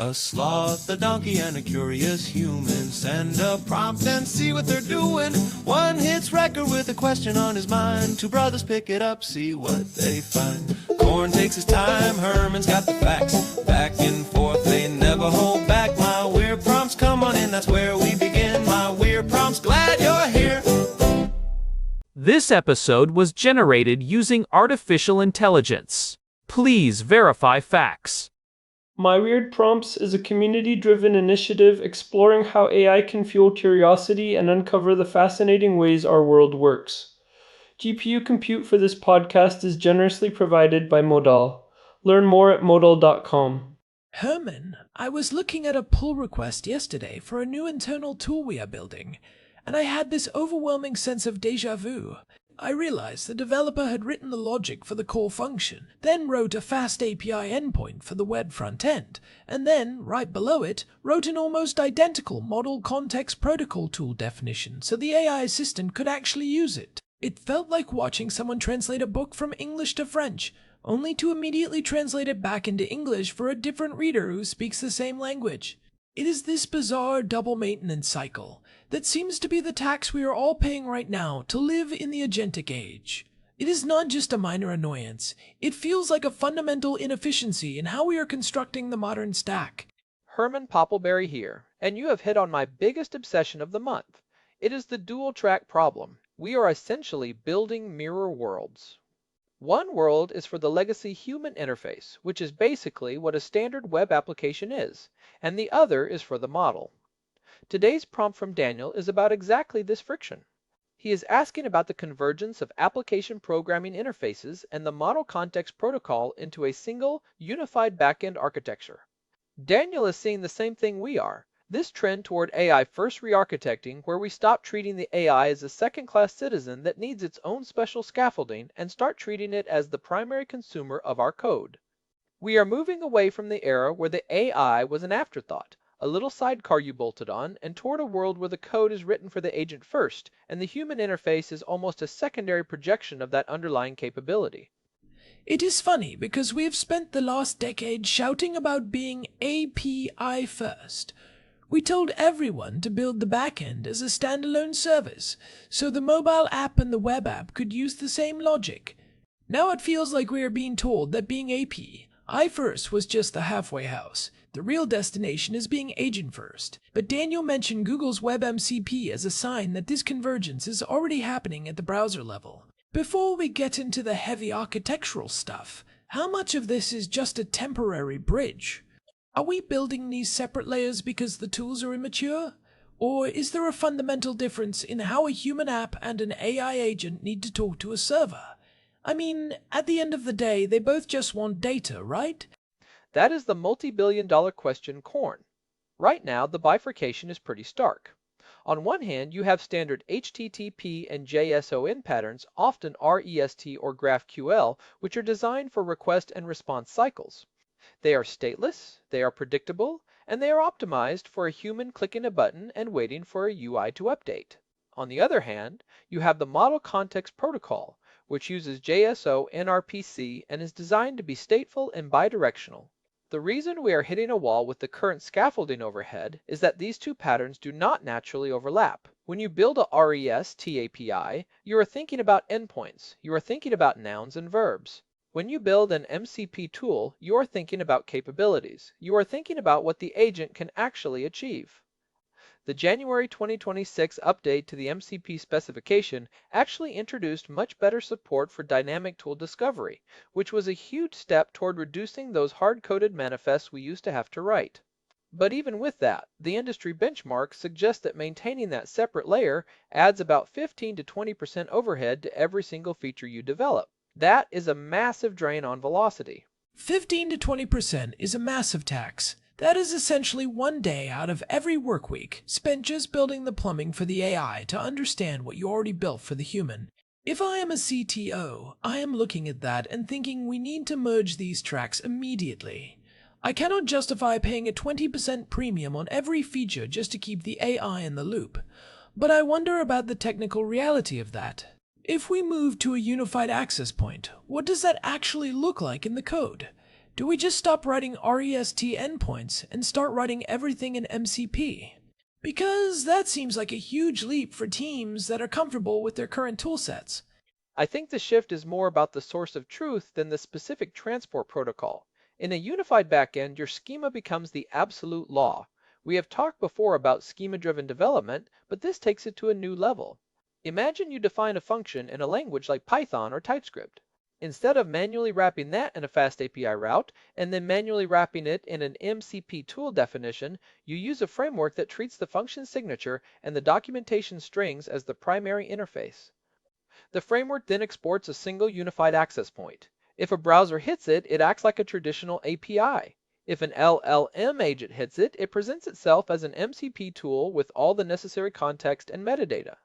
A sloth, a donkey, and a curious human. Send a prompt and see what they're doing. One hits record with a question on his mind. Two brothers pick it up, see what they find. Corn takes his time, Herman's got the facts. Back and forth, they never hold back. My weird prompts, come on in, that's where we begin. My weird prompts, glad you're here. This episode was generated using artificial intelligence. Please verify facts. My Weird Prompts is a community-driven initiative exploring how AI can fuel curiosity and uncover the fascinating ways our world works. GPU compute for this podcast is generously provided by Modal. Learn more at modal.com. Herman, I was looking at a pull request yesterday for a new internal tool we are building, and I had this overwhelming sense of déjà vu. I realized the developer had written the logic for the core function, then wrote a fast API endpoint for the web front end, and then, right below it, wrote an almost identical model context protocol tool definition so the AI assistant could actually use it. It felt like watching someone translate a book from English to French, only to immediately translate it back into English for a different reader who speaks the same language. It is this bizarre double maintenance cycle that seems to be the tax we are all paying right now to live in the agentic age. It is not just a minor annoyance, it feels like a fundamental inefficiency in how we are constructing the modern stack. Herman Poppleberry here, and you have hit on my biggest obsession of the month. It is the dual-track problem. We are essentially building mirror worlds. One world is for the legacy human interface, which is basically what a standard web application is, and the other is for the model. Today's prompt from Daniel is about exactly this friction. He is asking about the convergence of application programming interfaces and the model context protocol into a single, unified backend architecture. Daniel is seeing the same thing we are, this trend toward AI first re-architecting, where we stop treating the AI as a second-class citizen that needs its own special scaffolding and start treating it as the primary consumer of our code. We are moving away from the era where the AI was an afterthought, a little sidecar you bolted on, and toward a world where the code is written for the agent first, and the human interface is almost a secondary projection of that underlying capability. It is funny because we have spent the last decade shouting about being API first. We told everyone to build the backend as a standalone service, so the mobile app and the web app could use the same logic. Now it feels like we are being told that being API first was just the halfway house. The real destination is being agent first. But Daniel mentioned Google's WebMCP as a sign that this convergence is already happening at the browser level. Before we get into the heavy architectural stuff, how much of this is just a temporary bridge? Are we building these separate layers because the tools are immature? Or is there a fundamental difference in how a human app and an AI agent need to talk to a server? I mean, at the end of the day, they both just want data, right? That is the multi-billion-dollar question corn. Right now, the bifurcation is pretty stark. On one hand, you have standard HTTP and JSON patterns, often REST or GraphQL, which are designed for request and response cycles. They are stateless, they are predictable, and they are optimized for a human clicking a button and waiting for a UI to update. On the other hand, you have the Model Context Protocol, which uses JSO NRPC and is designed to be stateful and bidirectional. The reason we are hitting a wall with the current scaffolding overhead is that these two patterns do not naturally overlap. When you build a REST API, you are thinking about endpoints, you are thinking about nouns and verbs. When you build an MCP tool, you are thinking about capabilities. You are thinking about what the agent can actually achieve. The January 2026 update to the MCP specification actually introduced much better support for dynamic tool discovery, which was a huge step toward reducing those hard-coded manifests we used to have to write. But even with that, the industry benchmark suggests that maintaining that separate layer adds about 15 to 20% overhead to every single feature you develop. That is a massive drain on velocity. 15 to 20% is a massive tax. That is essentially 1 day out of every work week spent just building the plumbing for the AI to understand what you already built for the human. If I am a CTO, I am looking at that and thinking we need to merge these tracks immediately. I cannot justify paying a 20% premium on every feature just to keep the AI in the loop. But I wonder about the technical reality of that. If we move to a unified access point, what does that actually look like in the code? Do we just stop writing REST endpoints and start writing everything in MCP? Because that seems like a huge leap for teams that are comfortable with their current toolsets. I think the shift is more about the source of truth than the specific transport protocol. In a unified backend, your schema becomes the absolute law. We have talked before about schema-driven development, but this takes it to a new level. Imagine you define a function in a language like Python or TypeScript. Instead of manually wrapping that in a fast API route and then manually wrapping it in an MCP tool definition, you use a framework that treats the function signature and the documentation strings as the primary interface. The framework then exports a single unified access point. If a browser hits it, it acts like a traditional API. If an LLM agent hits it, it presents itself as an MCP tool with all the necessary context and metadata.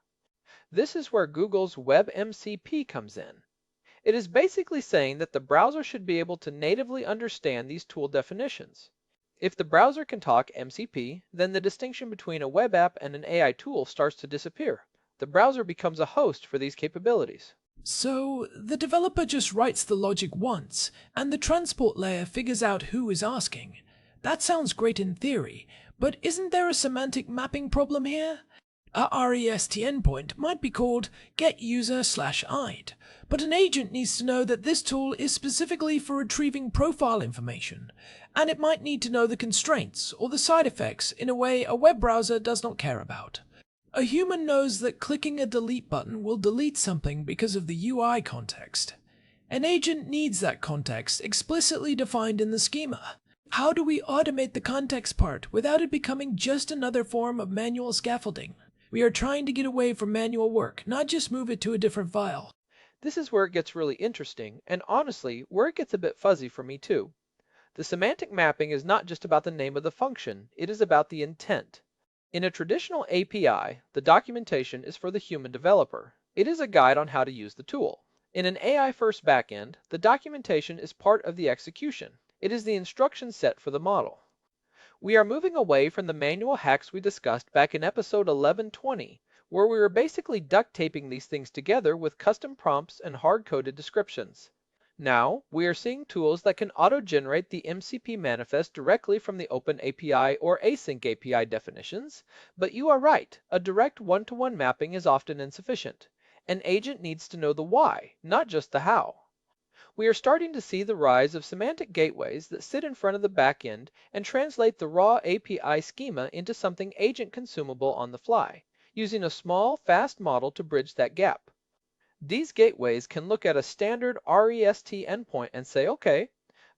This is where Google's WebMCP comes in. It is basically saying that the browser should be able to natively understand these tool definitions. If the browser can talk MCP, then the distinction between a web app and an AI tool starts to disappear. The browser becomes a host for these capabilities. So, the developer just writes the logic once, and the transport layer figures out who is asking. That sounds great in theory, but isn't there a semantic mapping problem here? A REST endpoint might be called getUser/id, but an agent needs to know that this tool is specifically for retrieving profile information, and it might need to know the constraints or the side effects in a way a web browser does not care about. A human knows that clicking a delete button will delete something because of the UI context. An agent needs that context explicitly defined in the schema. How do we automate the context part without it becoming just another form of manual scaffolding? We are trying to get away from manual work, not just move it to a different file. This is where it gets really interesting, and honestly, where it gets a bit fuzzy for me too. The semantic mapping is not just about the name of the function, it is about the intent. In a traditional API, the documentation is for the human developer. It is a guide on how to use the tool. In an AI-first backend, the documentation is part of the execution. It is the instruction set for the model. We are moving away from the manual hacks we discussed back in episode 1120, where we were basically duct taping these things together with custom prompts and hard-coded descriptions. Now, we are seeing tools that can auto-generate the MCP manifest directly from the Open API or Async API definitions, but you are right, a direct one-to-one mapping is often insufficient. An agent needs to know the why, not just the how. We are starting to see the rise of semantic gateways that sit in front of the backend and translate the raw API schema into something agent consumable on the fly, using a small, fast model to bridge that gap. These gateways can look at a standard REST endpoint and say, okay,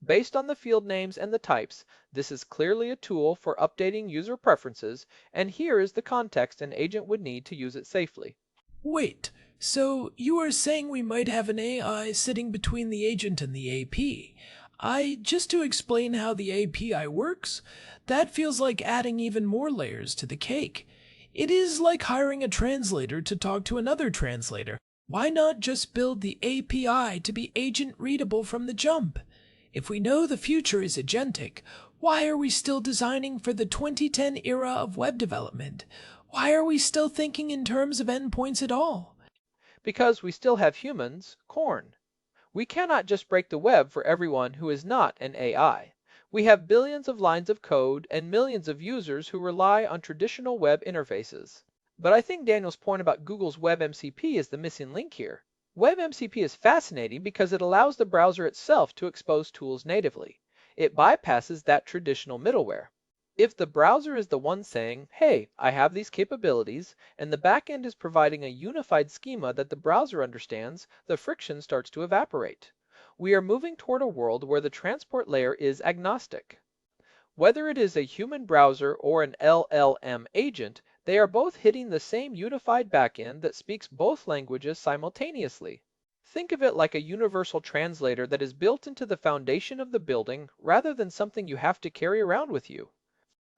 based on the field names and the types, this is clearly a tool for updating user preferences, and here is the context an agent would need to use it safely. Wait, so you are saying we might have an AI sitting between the agent and the AP? Just to explain how the API works, that feels like adding even more layers to the cake. It is like hiring a translator to talk to another translator. Why not just build the API to be agent readable from the jump? If we know the future is agentic, why are we still designing for the 2010 era of web development? Why are we still thinking in terms of endpoints at all? Because we still have humans, corn. We cannot just break the web for everyone who is not an AI. We have billions of lines of code and millions of users who rely on traditional web interfaces. But I think Daniel's point about Google's WebMCP is the missing link here. WebMCP is fascinating because it allows the browser itself to expose tools natively. It bypasses that traditional middleware. If the browser is the one saying, hey, I have these capabilities, and the backend is providing a unified schema that the browser understands, the friction starts to evaporate. We are moving toward a world where the transport layer is agnostic. Whether it is a human browser or an LLM agent, they are both hitting the same unified backend that speaks both languages simultaneously. Think of it like a universal translator that is built into the foundation of the building rather than something you have to carry around with you.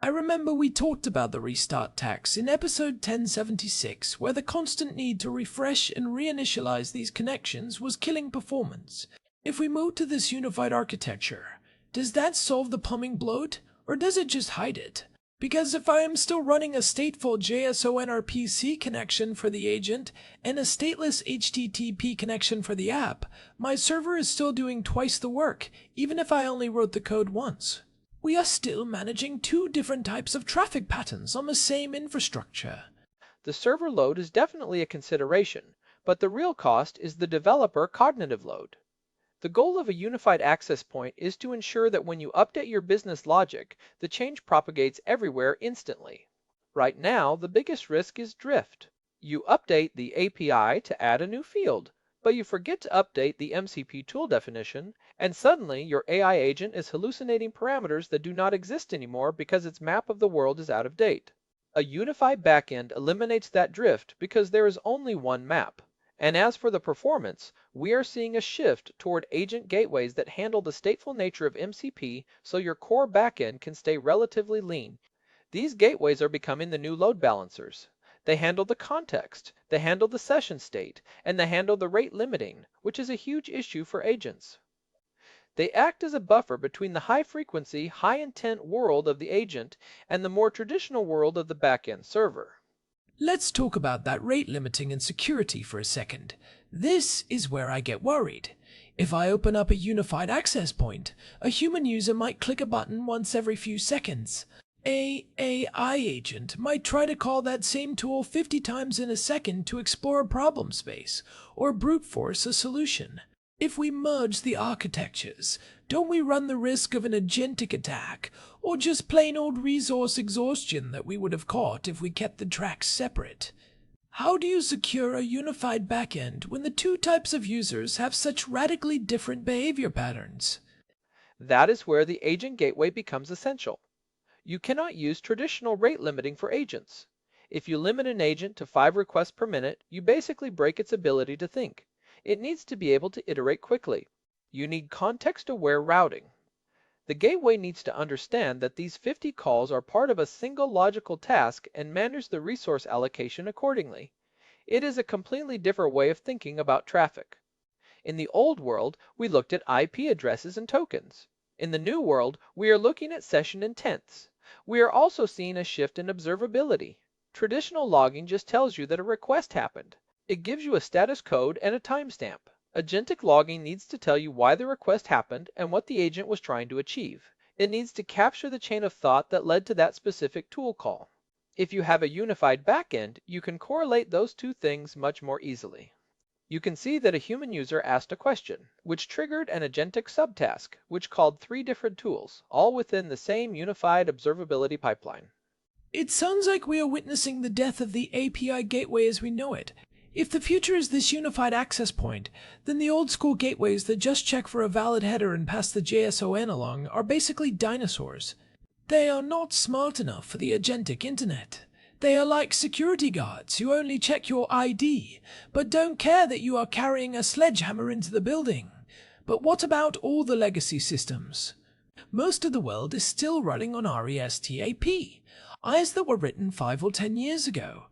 I remember we talked about the restart tax in episode 1076, where the constant need to refresh and reinitialize these connections was killing performance. If we move to this unified architecture, does that solve the plumbing bloat, or does it just hide it? Because if I am still running a stateful JSON-RPC connection for the agent and a stateless HTTP connection for the app, my server is still doing twice the work, even if I only wrote the code once. We are still managing two different types of traffic patterns on the same infrastructure. The server load is definitely a consideration, but the real cost is the developer cognitive load. The goal of a unified access point is to ensure that when you update your business logic, the change propagates everywhere instantly. Right now, the biggest risk is drift. You update the API to add a new field, but you forget to update the MCP tool definition, and suddenly your AI agent is hallucinating parameters that do not exist anymore because its map of the world is out of date. A unified backend eliminates that drift because there is only one map. And as for the performance, we are seeing a shift toward agent gateways that handle the stateful nature of MCP so your core backend can stay relatively lean. These gateways are becoming the new load balancers. They handle the context, they handle the session state, and they handle the rate limiting, which is a huge issue for agents. They act as a buffer between the high-frequency, high-intent world of the agent and the more traditional world of the backend server. Let's talk about that rate limiting and security for a second. This is where I get worried. If I open up a unified access point, a human user might click a button once every few seconds. A AI agent might try to call that same tool 50 times in a second to explore a problem space or brute force a solution. If we merge the architectures, don't we run the risk of an agentic attack, or just plain old resource exhaustion that we would have caught if we kept the tracks separate? How do you secure a unified backend when the two types of users have such radically different behavior patterns? That is where the agent gateway becomes essential. You cannot use traditional rate limiting for agents. If you limit an agent to 5 requests per minute, you basically break its ability to think. It needs to be able to iterate quickly. You need context-aware routing. The gateway needs to understand that these 50 calls are part of a single logical task and manage the resource allocation accordingly. It is a completely different way of thinking about traffic. In the old world, we looked at IP addresses and tokens. In the new world, we are looking at session intents. We are also seeing a shift in observability. Traditional logging just tells you that a request happened. It gives you a status code and a timestamp. Agentic logging needs to tell you why the request happened and what the agent was trying to achieve. It needs to capture the chain of thought that led to that specific tool call. If you have a unified backend, you can correlate those two things much more easily. You can see that a human user asked a question, which triggered an agentic subtask, which called 3 different tools, all within the same unified observability pipeline. It sounds like we are witnessing the death of the API gateway as we know it. If the future is this unified access point, then the old school gateways that just check for a valid header and pass the JSON along are basically dinosaurs. They are not smart enough for the agentic internet. They are like security guards who only check your ID, but don't care that you are carrying a sledgehammer into the building. But what about all the legacy systems? Most of the world is still running on RESTAP, IS that were written 5 or 10 years ago.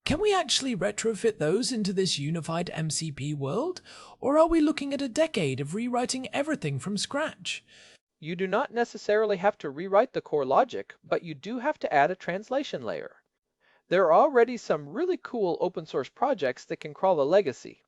Can we actually retrofit those into this unified MCP world, or are we looking at a decade of rewriting everything from scratch? You do not necessarily have to rewrite the core logic, but you do have to add a translation layer. There are already some really cool open source projects that can crawl a legacy.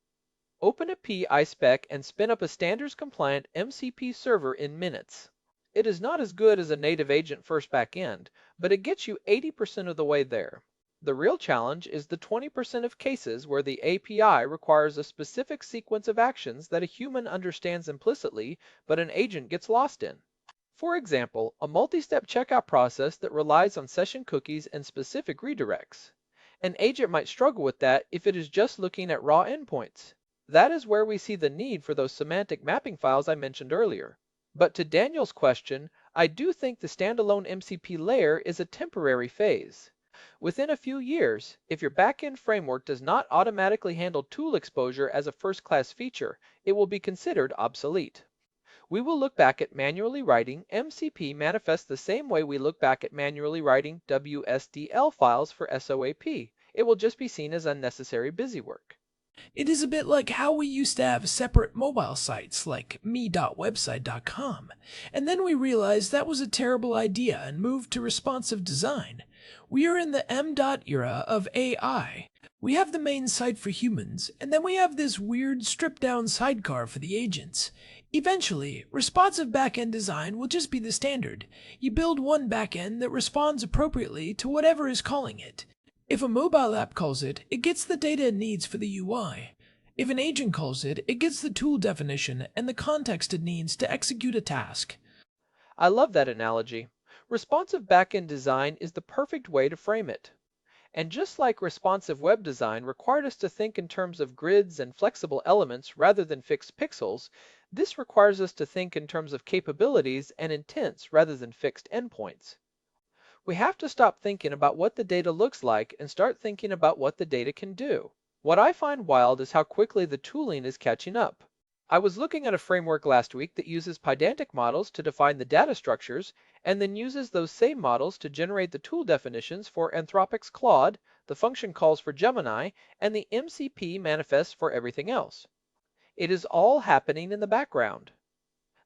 Open a PISpec and spin up a standards compliant MCP server in minutes. It is not as good as a native agent first backend, but it gets you 80% of the way there. The real challenge is the 20% of cases where the API requires a specific sequence of actions that a human understands implicitly, but an agent gets lost in. For example, a multi-step checkout process that relies on session cookies and specific redirects. An agent might struggle with that if it is just looking at raw endpoints. That is where we see the need for those semantic mapping files I mentioned earlier. But to Daniel's question, I do think the standalone MCP layer is a temporary phase. Within a few years, if your backend framework does not automatically handle tool exposure as a first-class feature, it will be considered obsolete. We will look back at manually writing MCP manifest the same way we look back at manually writing WSDL files for SOAP. It will just be seen as unnecessary busywork. It is a bit like how we used to have separate mobile sites like me.website.com, and then we realized that was a terrible idea and moved to responsive design. We are in the M. Era of AI. We have the main site for humans, and then we have this weird stripped-down sidecar for the agents. Eventually, responsive backend design will just be the standard. You build one backend that responds appropriately to whatever is calling it. If a mobile app calls it, it gets the data it needs for the UI. If an agent calls it, it gets the tool definition and the context it needs to execute a task. I love that analogy. Responsive backend design is the perfect way to frame it. And just like responsive web design required us to think in terms of grids and flexible elements rather than fixed pixels, this requires us to think in terms of capabilities and intents rather than fixed endpoints. We have to stop thinking about what the data looks like and start thinking about what the data can do. What I find wild is how quickly the tooling is catching up. I was looking at a framework last week that uses pedantic models to define the data structures and then uses those same models to generate the tool definitions for Anthropic's Claude, the function calls for Gemini, and the MCP manifests for everything else. It is all happening in the background.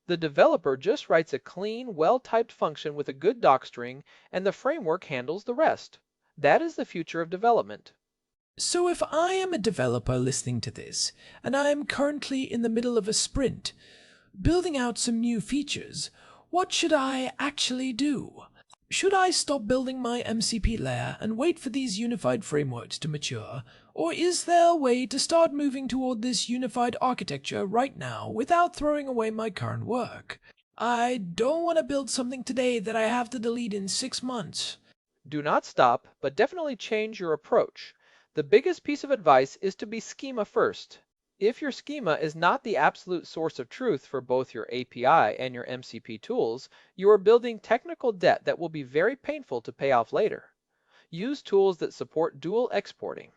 The developer just writes a clean, well-typed function with a good docstring, and the framework handles the rest. That is the future of development. So if I am a developer listening to this, and I am currently in the middle of a sprint, building out some new features, what should I actually do? Should I stop building my MCP layer and wait for these unified frameworks to mature, or is there a way to start moving toward this unified architecture right now without throwing away my current work? I don't want to build something today that I have to delete in 6 months. Do not stop, but definitely change your approach. The biggest piece of advice is to be schema first. If your schema is not the absolute source of truth for both your API and your MCP tools, you are building technical debt that will be very painful to pay off later. Use tools that support dual exporting.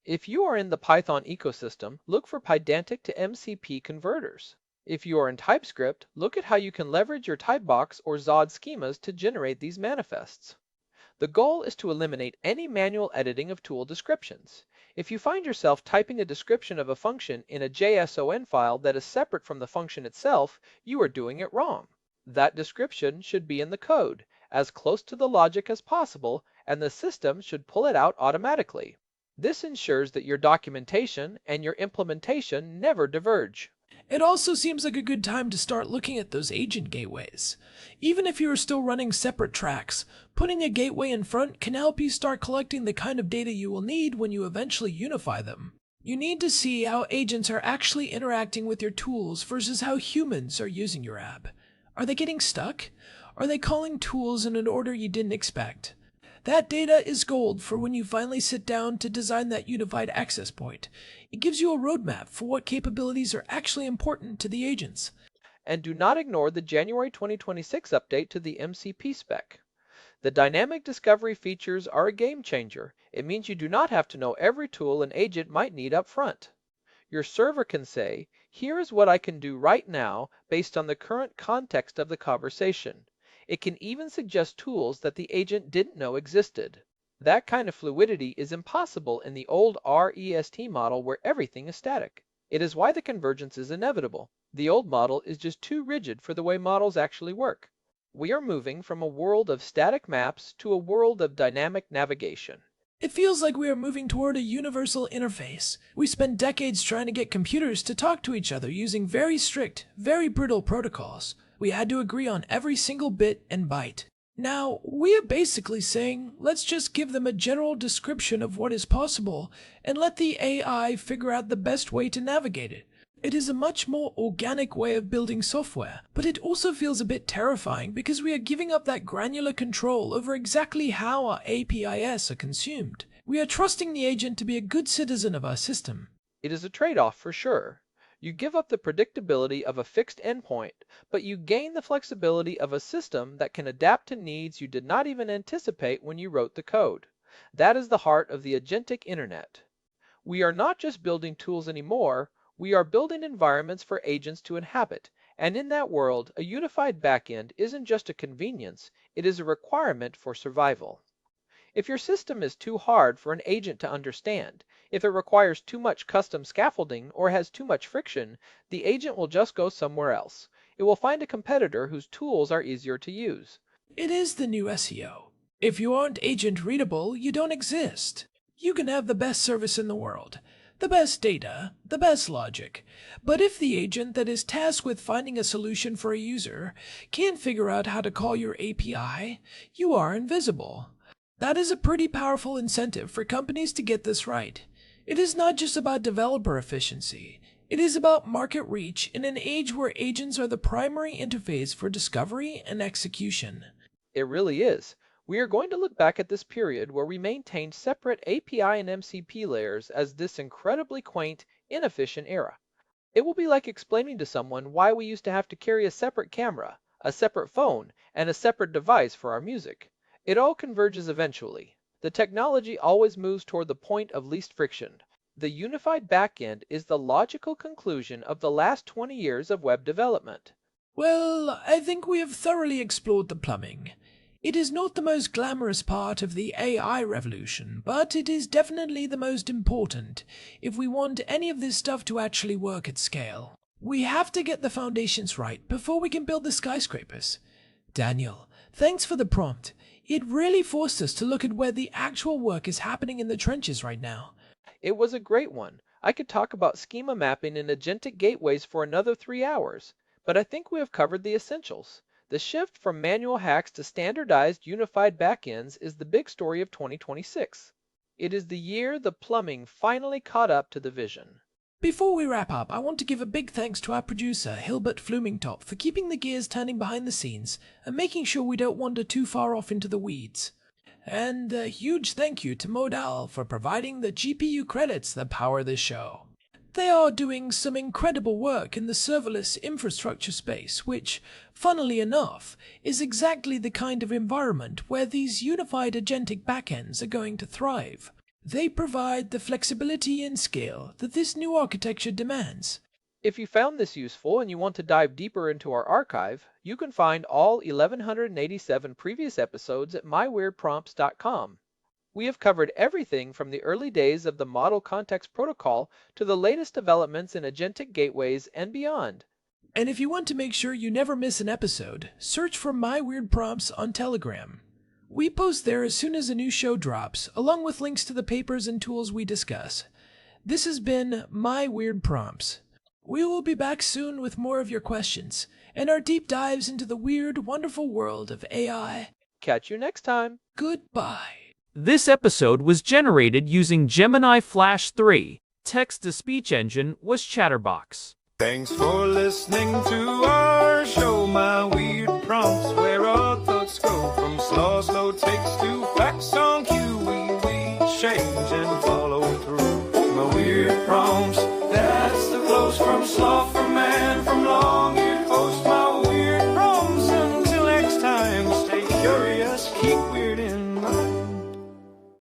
If you are in the Python ecosystem, look for pedantic to MCP converters. If you are in TypeScript, look at how you can leverage your typebox or Zod schemas to generate these manifests. The goal is to eliminate any manual editing of tool descriptions. If you find yourself typing a description of a function in a JSON file that is separate from the function itself, you are doing it wrong. That description should be in the code, as close to the logic as possible, and the system should pull it out automatically. This ensures that your documentation and your implementation never diverge. It also seems like a good time to start looking at those agent gateways. Even if you are still running separate tracks, putting a gateway in front can help you start collecting the kind of data you will need when you eventually unify them. You need to see how agents are actually interacting with your tools versus how humans are using your app. Are they getting stuck? Are they calling tools in an order you didn't expect? That data is gold for when you finally sit down to design that unified access point. It gives you a roadmap for what capabilities are actually important to the agents. And do not ignore the January 2026 update to the MCP spec. The dynamic discovery features are a game changer. It means you do not have to know every tool an agent might need up front. Your server can say, here is what I can do right now based on the current context of the conversation. It can even suggest tools that the agent didn't know existed. That kind of fluidity is impossible in the old REST model where everything is static. It is why the convergence is inevitable. The old model is just too rigid for the way models actually work. We are moving from a world of static maps to a world of dynamic navigation. It feels like we are moving toward a universal interface. We spent decades trying to get computers to talk to each other using very strict, very brittle protocols. We had to agree on every single bit and byte. Now, we are basically saying, let's just give them a general description of what is possible and let the AI figure out the best way to navigate it. It is a much more organic way of building software, but it also feels a bit terrifying because we are giving up that granular control over exactly how our APIs are consumed. We are trusting the agent to be a good citizen of our system. It is a trade-off for sure. You give up the predictability of a fixed endpoint, but you gain the flexibility of a system that can adapt to needs you did not even anticipate when you wrote the code. That is the heart of the agentic internet. We are not just building tools anymore, we are building environments for agents to inhabit, and in that world, a unified backend isn't just a convenience, it is a requirement for survival. If your system is too hard for an agent to understand, if it requires too much custom scaffolding or has too much friction, the agent will just go somewhere else. It will find a competitor whose tools are easier to use. It is the new SEO. If you aren't agent readable, you don't exist. You can have the best service in the world, the best data, the best logic, but if the agent that is tasked with finding a solution for a user can't figure out how to call your API, you are invisible. That is a pretty powerful incentive for companies to get this right. It is not just about developer efficiency. It is about market reach in an age where agents are the primary interface for discovery and execution. It really is. We are going to look back at this period where we maintained separate API and MCP layers as this incredibly quaint, inefficient era. It will be like explaining to someone why we used to have to carry a separate camera, a separate phone, and a separate device for our music. It all converges eventually. The technology always moves toward the point of least friction. The unified backend is the logical conclusion of the last 20 years of web development. Well, I think we have thoroughly explored the plumbing. It is not the most glamorous part of the AI revolution, but it is definitely the most important if we want any of this stuff to actually work at scale. We have to get the foundations right before we can build the skyscrapers. Daniel, thanks for the prompt. It really forced us to look at where the actual work is happening in the trenches right now. It was a great one. I could talk about schema mapping and agentic gateways for another 3 hours, but I think we have covered the essentials. The shift from manual hacks to standardized unified backends is the big story of 2026. It is the year the plumbing finally caught up to the vision. Before we wrap up, I want to give a big thanks to our producer, Hilbert Flumingtop, for keeping the gears turning behind the scenes and making sure we don't wander too far off into the weeds. And a huge thank you to Modal for providing the GPU credits that power this show. They are doing some incredible work in the serverless infrastructure space, which, funnily enough, is exactly the kind of environment where these unified agentic backends are going to thrive. They provide the flexibility and scale that this new architecture demands. If you found this useful and you want to dive deeper into our archive, you can find all 1187 previous episodes at myweirdprompts.com. We have covered everything from the early days of the Model Context Protocol to the latest developments in agentic gateways and beyond. And if you want to make sure you never miss an episode, search for My Weird Prompts on Telegram. We post there as soon as a new show drops, along with links to the papers and tools we discuss. This has been My Weird Prompts. We will be back soon with more of your questions and our deep dives into the weird, wonderful world of AI. Catch you next time. Goodbye. This episode was generated using Gemini Flash 3. Text-to-speech engine was Chatterbox. Thanks for listening to our show, My Weird Prompts, where our thoughts go from slow takes to facts on cue. We change and